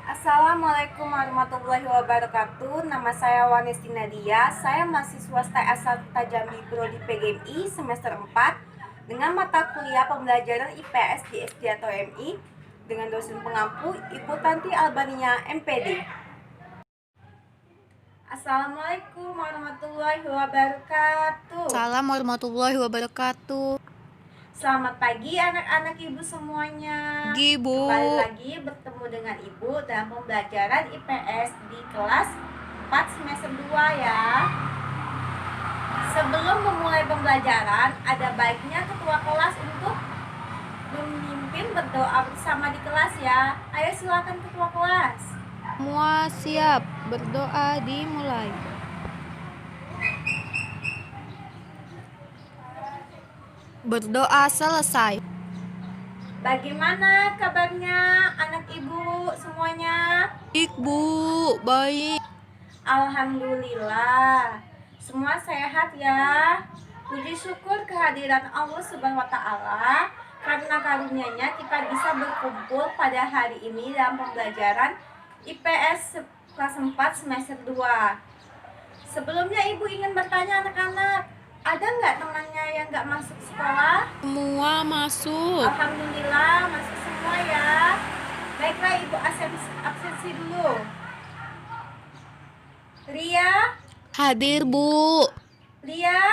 Assalamualaikum warahmatullahi wabarakatuh. Nama saya Wanisty Nadia. Saya mahasiswa STS Jambi Prodi PGMI semester 4 dengan mata kuliah pembelajaran IPS di SD atau MI dengan dosen pengampu Ibu Tanti Albania MPD. Assalamualaikum warahmatullahi wabarakatuh. Assalamualaikum warahmatullahi wabarakatuh. Selamat pagi anak-anak ibu semuanya. Ibu. Kembali lagi bertemu dengan ibu dalam pembelajaran IPS di kelas 4 semester 2 ya. Sebelum memulai pembelajaran, ada baiknya ketua kelas untuk memimpin berdoa bersama di kelas ya. Ayo silakan ketua kelas. Semua siap, berdoa dimulai. Berdoa selesai. Bagaimana kabarnya anak ibu semuanya? Baik Bu, baik. Alhamdulillah, semua sehat ya. Puji syukur kehadiran Allah Subhanahu wa Ta'ala, karena karunia-Nya kita bisa berkumpul pada hari ini dalam pembelajaran IPS kelas 4 semester 2. Sebelumnya ibu ingin bertanya anak-anak, ada nggak temannya yang nggak masuk sekolah? Semua masuk. Alhamdulillah masuk semua ya. Baiklah ibu absensi dulu. Ria, Hadir Bu. Lia,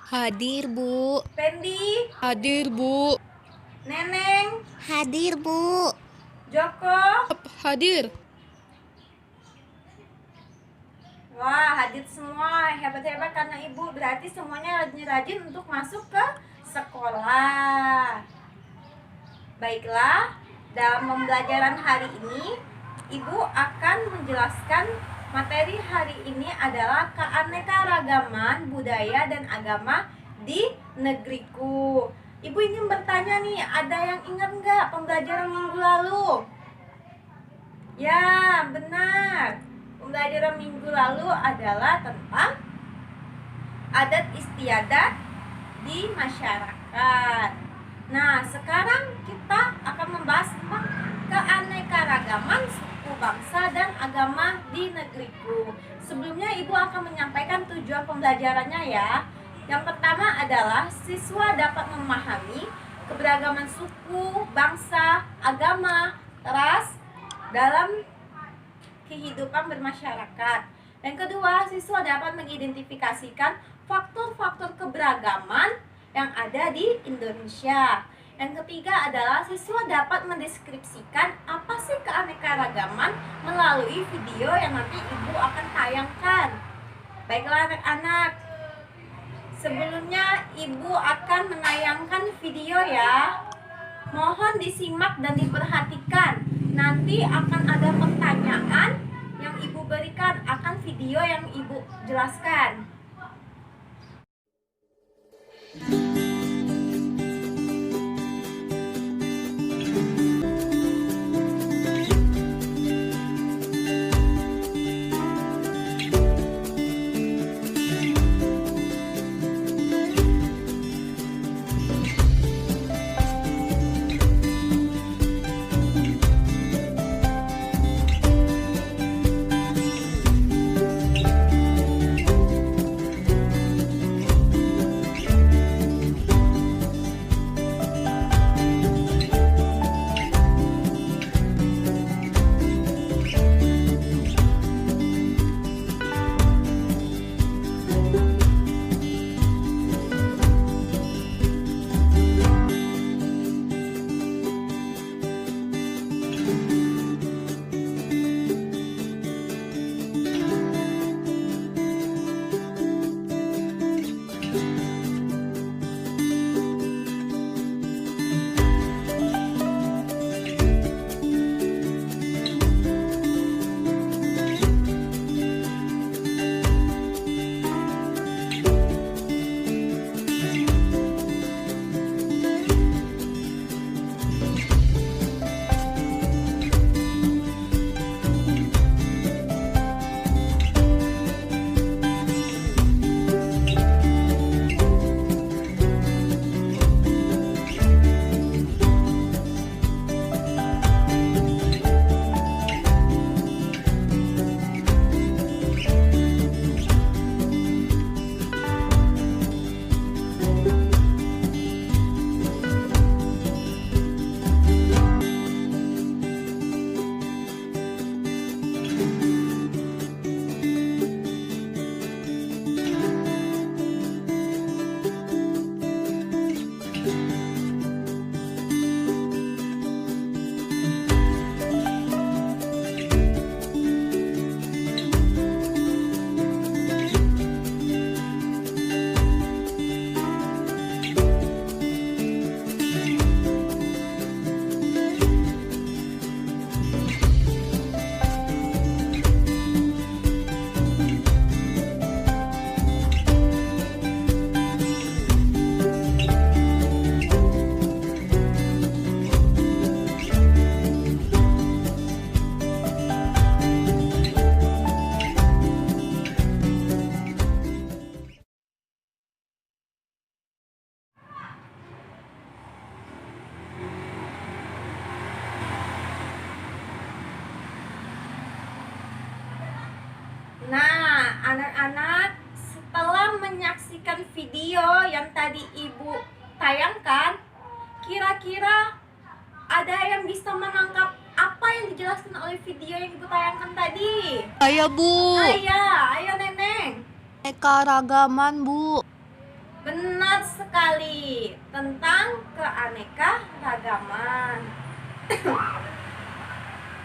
Hadir Bu. Pendi, Hadir Bu. Neneng, Hadir Bu. Joko. Hadir. Wah, hadir semua, hebat-hebat karena ibu berarti semuanya rajin-rajin untuk masuk ke sekolah. Baiklah, dalam pembelajaran hari ini, ibu akan menjelaskan materi hari ini adalah keanekaragaman budaya dan agama di negeriku. Ibu ingin bertanya nih, ada yang ingat nggak pembelajaran minggu lalu? Ya, benar. Pembelajaran minggu lalu adalah tentang adat istiadat di masyarakat. Nah, sekarang kita akan membahas tentang keanekaragaman suku bangsa dan agama di negeriku. Sebelumnya ibu akan menyampaikan tujuan pembelajarannya ya. Yang pertama adalah siswa dapat memahami keberagaman suku, bangsa, agama, ras dalam kehidupan bermasyarakat. Yang kedua, siswa dapat mengidentifikasikan faktor-faktor keberagaman yang ada di Indonesia. Yang ketiga adalah siswa dapat mendeskripsikan apa sih keanekaragaman melalui video yang nanti ibu akan tayangkan. Baiklah anak-anak, sebelumnya ibu akan menayangkan video ya. Mohon disimak dan diperhatikan. Nanti akan ada pertanyaan yang ibu berikan akan video yang ibu jelaskan. Nah, anak-anak, setelah menyaksikan video yang tadi Ibu tayangkan, kira-kira ada yang bisa menangkap apa yang dijelaskan oleh video yang Ibu tayangkan tadi? Saya, Bu. Ayo Neneng. Keanekaragaman, Bu. Benar sekali, tentang keanekaragaman.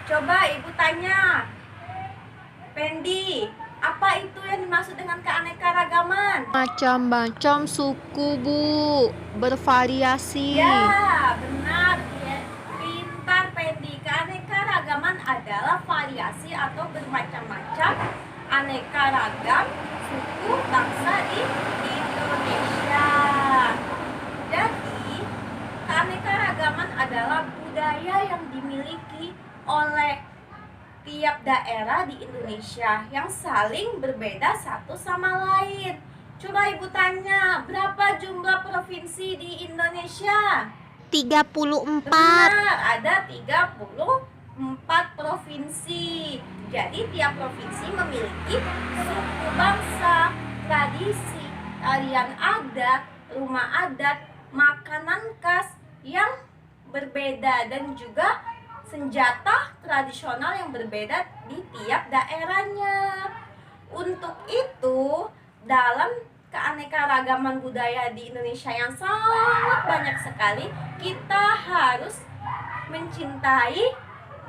Coba Ibu tanya, Pendi, apa itu yang dimaksud dengan keanekaragaman? Macam-macam suku, Bu. Bervariasi. Ya, benar ya. Pintar Pendi. Keanekaragaman adalah variasi atau bermacam-macam aneka ragam suku bangsa di Indonesia. Jadi, keanekaragaman adalah budaya yang dimiliki oleh tiap daerah di Indonesia yang saling berbeda satu sama lain. Coba Ibu tanya, berapa jumlah provinsi di Indonesia? 34. Benar, ada 34 provinsi. Jadi tiap provinsi memiliki suku bangsa, tradisi, tarian adat, rumah adat, makanan khas yang berbeda dan juga senjata tradisional yang berbeda di tiap daerahnya. Untuk itu, dalam keanekaragaman budaya di Indonesia yang sangat banyak sekali, kita harus mencintai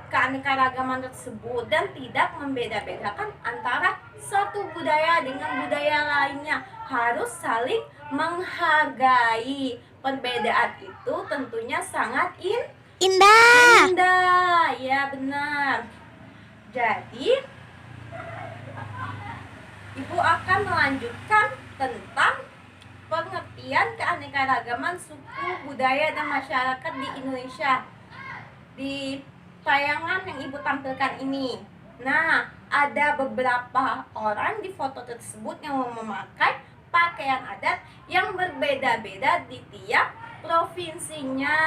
keanekaragaman tersebut dan tidak membeda-bedakan antara satu budaya dengan budaya lainnya. Harus saling menghargai. Perbedaan itu tentunya sangat Indah. indah. Ya, benar. Jadi, Ibu akan melanjutkan tentang pengertian keanekaragaman suku, budaya, dan masyarakat di Indonesia di tayangan yang Ibu tampilkan ini. Nah, ada beberapa orang di foto tersebut yang memakai pakaian adat yang berbeda-beda di tiap provinsinya.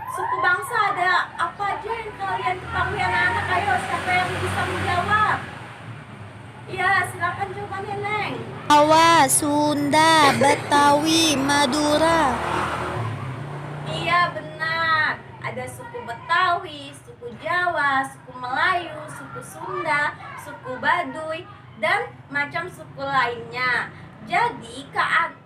Suku bangsa ada apa aja yang kalian ketahui anak-anak? Ayo, siapa yang bisa menjawab? Ya, silakan coba Neneng. Jawa, Sunda, Betawi, Madura. Iya, benar. Ada suku Betawi, suku Jawa, suku Melayu, suku Sunda, suku Baduy, dan macam suku lainnya. Jadi,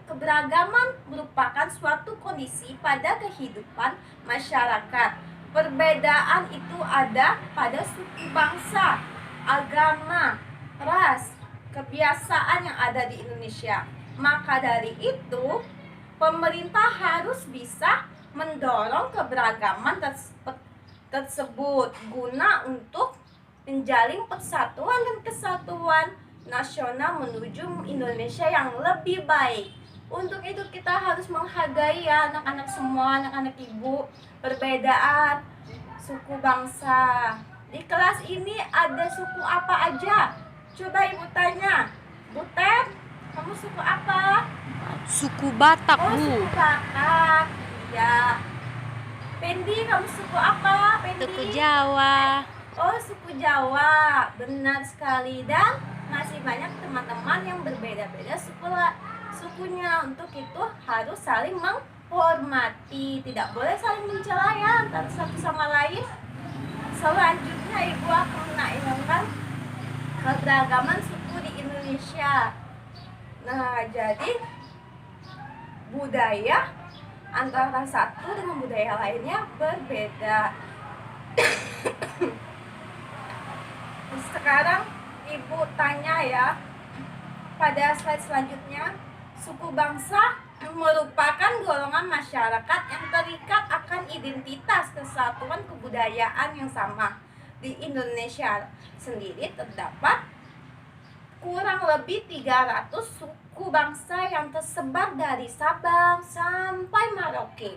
keberagaman merupakan suatu kondisi pada kehidupan masyarakat. Perbedaan itu ada pada suku bangsa, agama, ras, kebiasaan yang ada di Indonesia. Maka dari itu, pemerintah harus bisa mendorong keberagaman tersebut guna untuk menjalin persatuan dan kesatuan nasional menuju Indonesia yang lebih baik. Untuk itu kita harus menghargai ya anak-anak semua, anak-anak Ibu, perbedaan suku bangsa. Di kelas ini ada suku apa aja? Coba Ibu tanya. Butet, kamu suku apa? Suku Batak, Oh, Bu. suku Batak. Ya. Pendi, kamu suku apa? Pendi? Suku Jawa. Oh, suku Jawa. Benar sekali. Dan masih banyak teman-teman yang berbeda-beda sukunya. Untuk itu harus saling menghormati. Tidak boleh saling mencela ya antara satu sama lain. Selanjutnya Ibu akan menayangkan keberagaman suku di Indonesia. Nah, jadi budaya antara satu dengan budaya lainnya berbeda. Sekarang Ibu tanya ya, pada slide selanjutnya, suku bangsa merupakan golongan masyarakat yang terikat akan identitas kesatuan kebudayaan yang sama. Di Indonesia sendiri terdapat kurang lebih 300 suku bangsa yang tersebar dari Sabang sampai Merauke.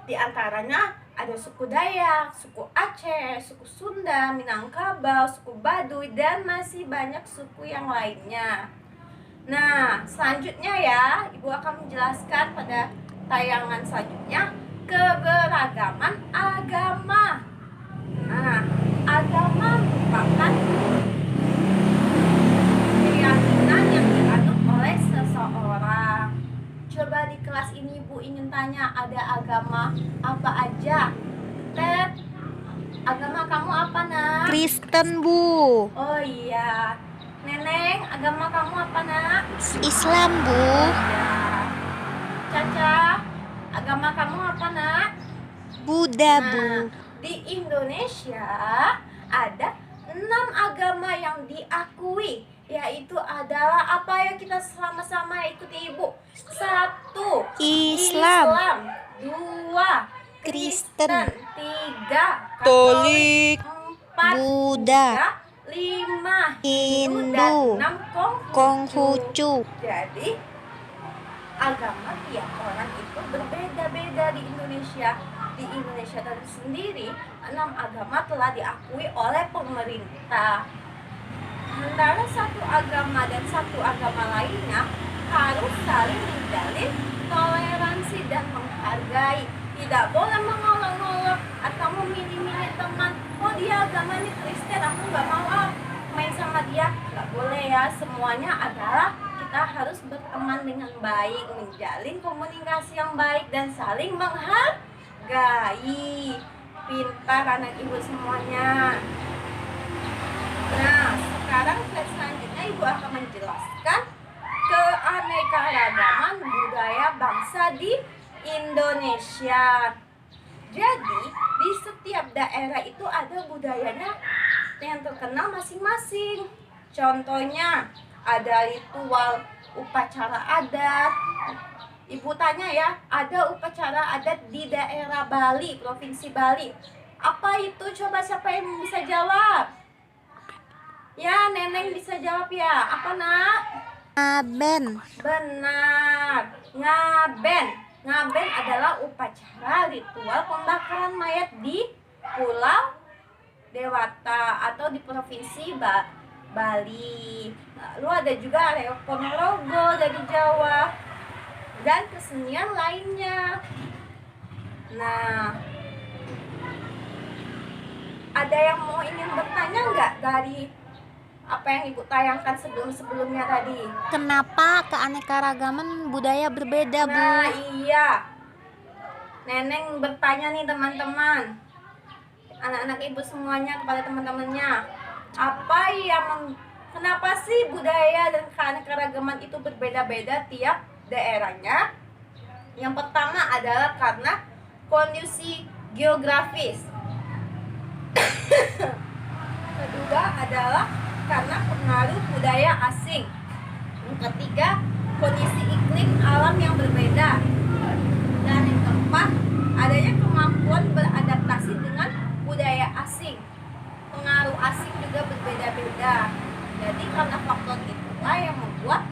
Di antaranya ada suku Dayak, suku Aceh, suku Sunda, Minangkabau, suku Baduy, dan masih banyak suku yang lainnya. Nah, selanjutnya ya, Ibu akan menjelaskan pada tayangan selanjutnya keberagaman agama. Nah, agama merupakan bertanya ada agama apa aja. Ted, agama kamu apa nak? Kristen, Bu. Oh iya. Neneng, agama kamu apa nak? Islam, Bu. Ya. Caca, agama kamu apa nak? Buddha, Nah, Bu. di Indonesia ada 6 agama yang diakui, yaitu adalah apa ya, kita sama-sama ikuti ibu. 1. Islam. 2. Kristen. 3. Katolik. 4. Buddha. 5. Hindu. Dan 6. Konghucu. Jadi agama tiap orang itu berbeda-beda di Indonesia. Di Indonesia sendiri 6 agama telah diakui oleh pemerintah. Antara satu agama dan satu agama lainnya harus saling menjalin toleransi dan menghargai. Tidak boleh mengolok-olok atau memilih-milih teman. Oh dia agamanya Kristen, aku nggak mau main sama dia. Nggak boleh ya. Semuanya adalah kita harus berteman dengan baik, menjalin komunikasi yang baik dan saling menghargai. Pintar anak ibu semuanya. Nah, sekarang slide selanjutnya ibu akan menjelaskan keanekaragaman budaya bangsa di Indonesia. Jadi, di setiap daerah itu ada budayanya yang terkenal masing-masing. Contohnya, ada ritual upacara adat. Ibu tanya ya, ada upacara adat di daerah Bali, Provinsi Bali. Apa itu? Coba siapa yang bisa jawab? Ya, Neneng bisa jawab ya. Apa nak? Ngaben. Benar, ngaben. Ngaben adalah upacara ritual pembakaran mayat di Pulau Dewata atau di Provinsi Bali. Lalu ada juga reok Ponorogo dari Jawa dan kesenian lainnya. Nah, ada yang mau ingin bertanya nggak dari apa yang ibu tayangkan sebelum-sebelumnya tadi? Kenapa keanekaragaman budaya berbeda, Bu? Nah iya, Neneng bertanya nih teman-teman, anak-anak ibu semuanya kepada teman-temannya, kenapa sih budaya dan keanekaragaman itu berbeda-beda tiap daerahnya? Yang pertama adalah karena kondisi geografis. Kedua adalah karena pengaruh budaya asing. Yang ketiga, kondisi iklim alam yang berbeda. Dan yang keempat, adanya kemampuan beradaptasi dengan budaya asing. Pengaruh asing juga berbeda-beda. Jadi karena faktor itulah yang membuat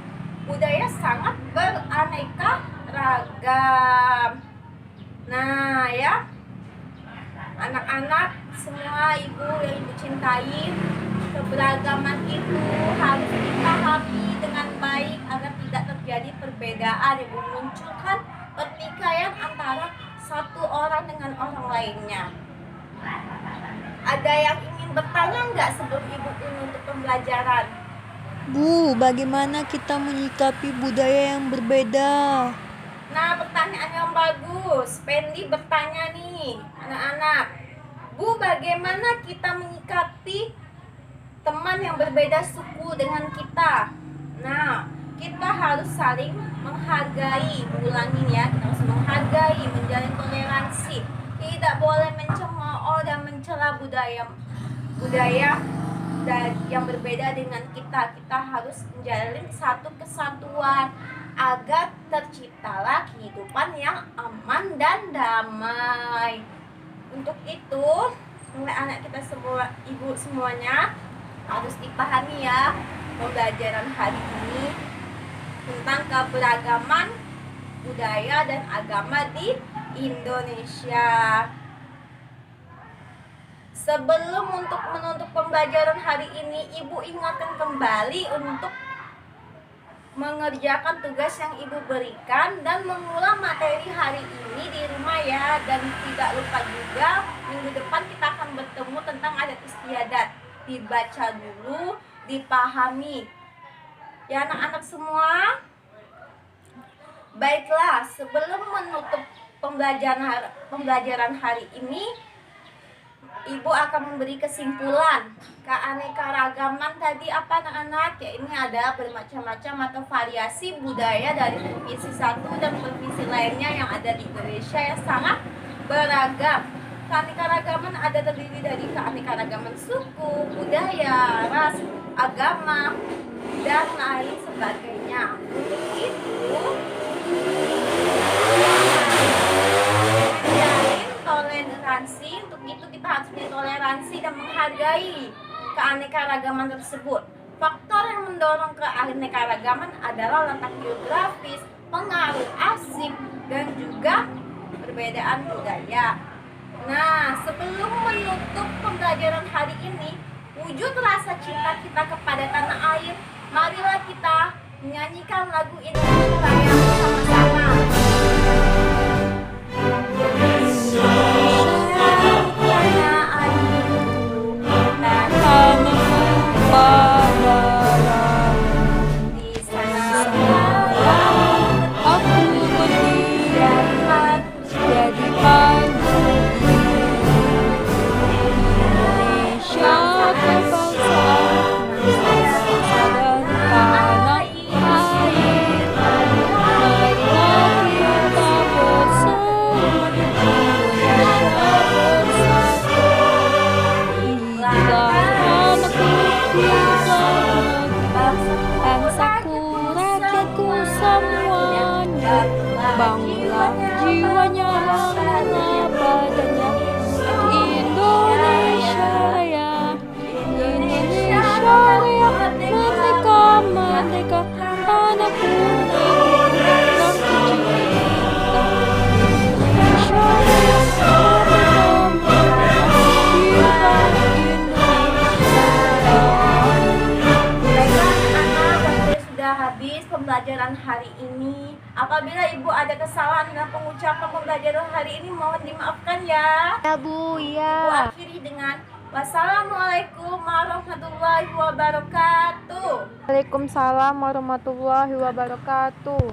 budaya sangat beraneka ragam. Nah ya, anak-anak semua ibu yang ibu cintai, keberagaman itu harus dipahami dengan baik agar tidak terjadi perbedaan yang memunculkan pertikaian antara satu orang dengan orang lainnya. Ada yang ingin bertanya nggak sebelum ibu menutup pembelajaran? Bu, bagaimana kita menyikapi budaya yang berbeda? Nah, pertanyaan yang bagus. Pendi bertanya nih, anak-anak. Bu, bagaimana kita menyikapi teman yang berbeda suku dengan kita? Nah, kita harus saling menghargai. Ulangin ya, kita harus menghargai, menjalin toleransi. Tidak boleh mencemooh dan mencela budaya yang berbeda dengan kita. Kita harus menjalin satu kesatuan agar terciptalah kehidupan yang aman dan damai. Untuk itu, anak kita semua, ibu semuanya harus dipahami ya pembelajaran hari ini tentang keberagaman budaya dan agama di Indonesia. Sebelum untuk menutup pembelajaran hari ini, ibu ingatkan kembali untuk mengerjakan tugas yang ibu berikan dan mengulang materi hari ini di rumah ya. Dan tidak lupa juga minggu depan kita akan bertemu tentang adat istiadat. Dibaca dulu, dipahami ya anak-anak semua. Baiklah, sebelum menutup pembelajaran hari ini, Ibu akan memberi kesimpulan keanekaragaman tadi apa anak-anak? Ya, ini ada bermacam-macam atau variasi budaya dari provinsi satu dan provinsi lainnya yang ada di Indonesia yang sangat beragam. Keanekaragaman ada terdiri dari keanekaragaman suku, budaya, ras, agama, dan lain sebagainya. Untuk itu, toleransi. Untuk itu kita harus punya toleransi dan menghargai keanekaragaman tersebut. Faktor yang mendorong keanekaragaman adalah letak geografis, pengaruh asing, dan juga perbedaan budaya. Nah, sebelum menutup pembelajaran hari ini, wujud rasa cinta kita kepada tanah air, marilah kita menyanyikan lagu Indonesia Raya bersama-sama. Bangunlah jiwanya, bangunlah badannya. Indonesia Raya, Indonesia Raya, merdeka, merdeka, anakku yang tercinta. Indonesia Raya, merdeka, merdeka, Baiklah anak-anak, waktu sudah habis pembelajaran hari ini. Apabila Ibu ada kesalahan dalam pengucapan pembelajaran hari ini, mohon dimaafkan ya. Ya Bu, Ibu ya. akhiri dengan wassalamualaikum warahmatullahi wabarakatuh. Waalaikumsalam warahmatullahi wabarakatuh.